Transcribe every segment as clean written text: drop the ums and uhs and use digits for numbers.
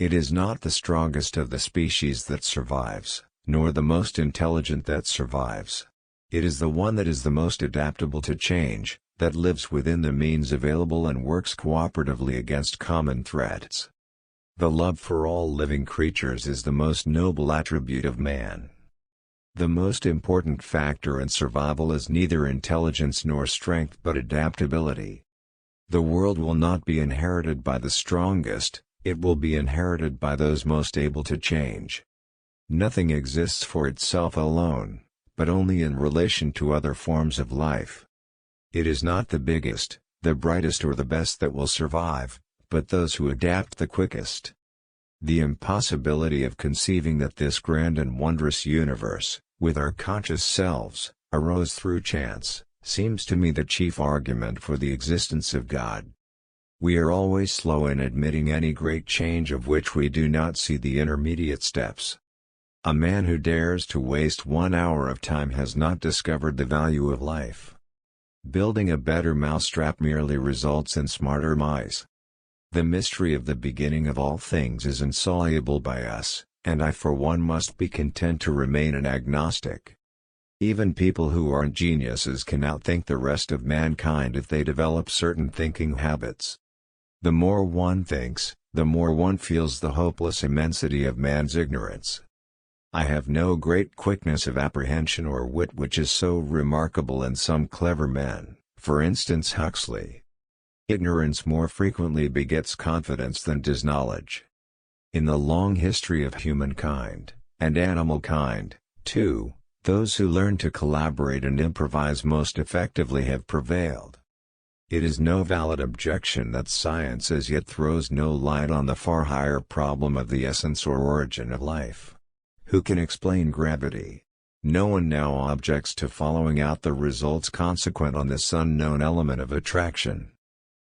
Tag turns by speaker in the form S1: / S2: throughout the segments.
S1: It is not the strongest of the species that survives, nor the most intelligent that survives. It is the one that is the most adaptable to change, that lives within the means available and works cooperatively against common threats. The love for all living creatures is the most noble attribute of man. The most important factor in survival is neither intelligence nor strength but adaptability. The world will not be inherited by the strongest, it will be inherited by those most able to change. Nothing exists for itself alone, but only in relation to other forms of life. It is not the biggest, the brightest or the best that will survive, but those who adapt the quickest. The impossibility of conceiving that this grand and wondrous universe, with our conscious selves, arose through chance, seems to me the chief argument for the existence of God. We are always slow in admitting any great change of which we do not see the intermediate steps. A man who dares to waste 1 hour of time has not discovered the value of life. Building a better mousetrap merely results in smarter mice. The mystery of the beginning of all things is insoluble by us, and I for one must be content to remain an agnostic. Even people who aren't geniuses can outthink the rest of mankind if they develop certain thinking habits. The more one thinks, the more one feels the hopeless immensity of man's ignorance. I have no great quickness of apprehension or wit which is so remarkable in some clever men, for instance Huxley. Ignorance more frequently begets confidence than does knowledge. In the long history of humankind, and animal kind, too, those who learn to collaborate and improvise most effectively have prevailed. It is no valid objection that science as yet throws no light on the far higher problem of the essence or origin of life. Who can explain gravity? No one now objects to following out the results consequent on this unknown element of attraction.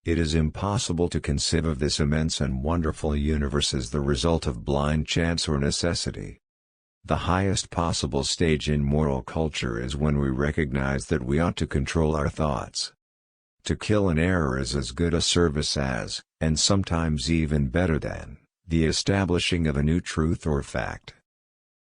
S1: It is impossible to conceive of this immense and wonderful universe as the result of blind chance or necessity. The highest possible stage in moral culture is when we recognize that we ought to control our thoughts. To kill an error is as good a service as, and sometimes even better than, the establishing of a new truth or fact.